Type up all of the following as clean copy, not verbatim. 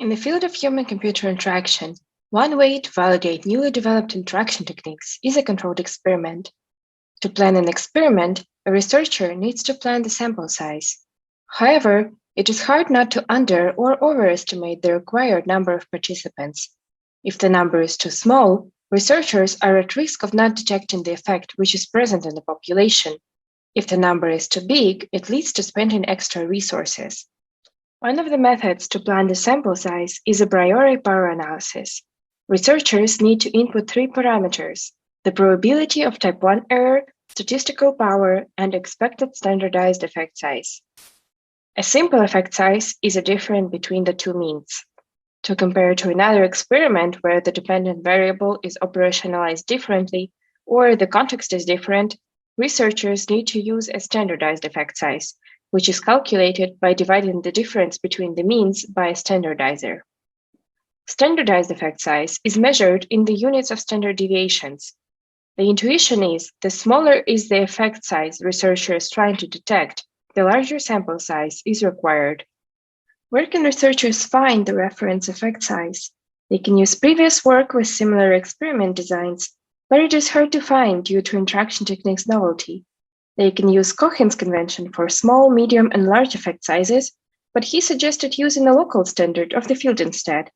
In the field of human-computer interaction, one way to validate newly developed interaction techniques is a controlled experiment. To plan an experiment, a researcher needs to plan the sample size. However, it is hard not to under- or overestimate the required number of participants. If the number is too small, researchers are at risk of not detecting the effect which is present in the population. If the number is too big, it leads to spending extra resources. One of the methods to plan the sample size is a priori power analysis. Researchers need to input three parameters: the probability of type 1 error, statistical power, and expected standardized effect size. A simple effect size is a difference between the two means. To compare to another experiment where the dependent variable is operationalized differently or the context is different, researchers need to use a standardized effect size, which is calculated by dividing the difference between the means by a standardizer. Standardized effect size is measured in the units of standard deviations. The intuition is the smaller is the effect size researcher is trying to detect, the larger sample size is required. Where can researchers find the reference effect size? They can use previous work with similar experiment designs, but it is hard to find due to interaction techniques novelty. They can use Cochin's convention for small, medium, and large effect sizes, but he suggested using a local standard of the field instead.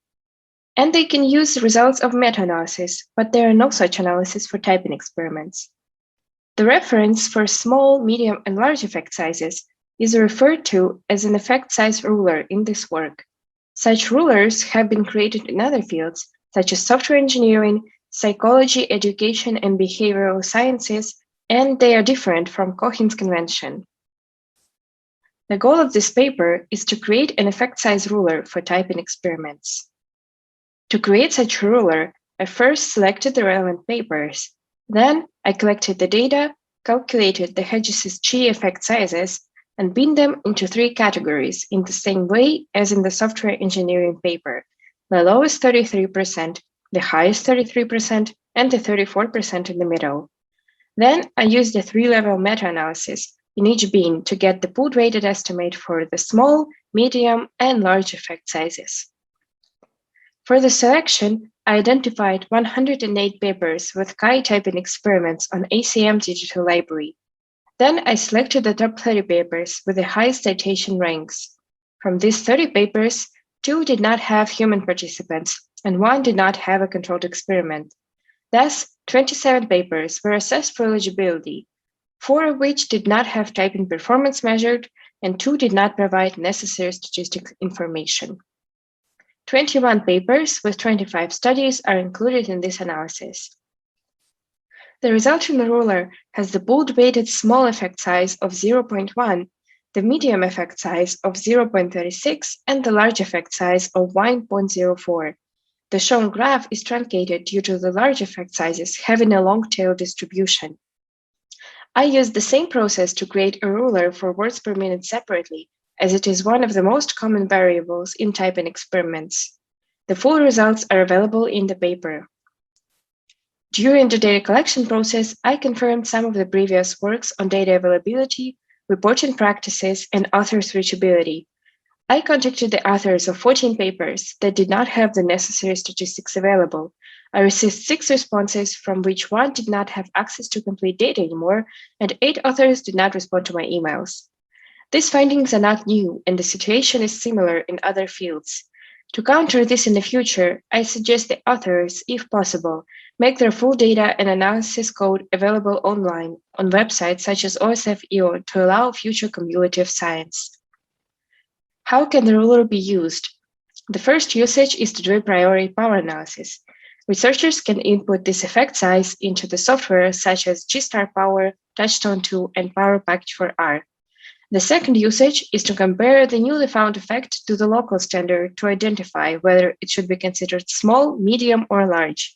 And they can use results of meta-analysis, but there are no such analyses for typing experiments. The reference for small, medium, and large effect sizes is referred to as an effect size ruler in this work. Such rulers have been created in other fields, such as software engineering, psychology, education, and behavioral sciences, and they are different from Cochin's convention. The goal of this paper is to create an effect size ruler for typing experiments. To create such a ruler, I first selected the relevant papers. Then I collected the data, calculated the SIGCHI effect sizes, and binned them into three categories in the same way as in the software engineering paper: the lowest 33%, the highest 33%, and the 34% in the middle. Then I used a three-level meta-analysis in each bin to get the pooled weighted estimate for the small, medium, and large effect sizes. For the selection, I identified 108 papers with Chi typing experiments on ACM Digital Library. Then I selected the top 30 papers with the highest citation ranks. From these 30 papers, 2 did not have human participants, and 1 did not have a controlled experiment. Thus, 27 papers were assessed for eligibility, 4 of which did not have typing performance measured, and 2 did not provide necessary statistical information. 21 papers with 25 studies are included in this analysis. The resulting ruler has the pooled weighted small effect size of 0.1, the medium effect size of 0.36, and the large effect size of 1.04. The shown graph is truncated due to the large effect sizes having a long tail distribution. I used the same process to create a ruler for words per minute separately, as it is one of the most common variables in typing experiments. The full results are available in the paper. During the data collection process, I confirmed some of the previous works on data availability, reporting practices, and authors' reachability. I contacted the authors of 14 papers that did not have the necessary statistics available. I received 6 responses, from which 1 did not have access to complete data anymore, and 8 authors did not respond to my emails. These findings are not new, and the situation is similar in other fields. To counter this in the future, I suggest the authors, if possible, make their full data and analysis code available online on websites such as OSF.io to allow future cumulative science. How can the ruler be used? The first usage is to do a priori power analysis. Researchers can input this effect size into the software such as G-Star Power, Touchstone 2, and Power Package for R. The second usage is to compare the newly found effect to the local standard to identify whether it should be considered small, medium, or large.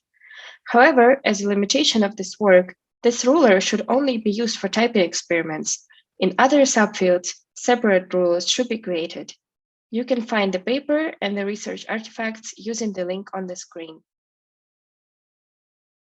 However, as a limitation of this work, this ruler should only be used for typing experiments. In other subfields, separate rulers should be created. You can find the paper and the research artifacts using the link on the screen.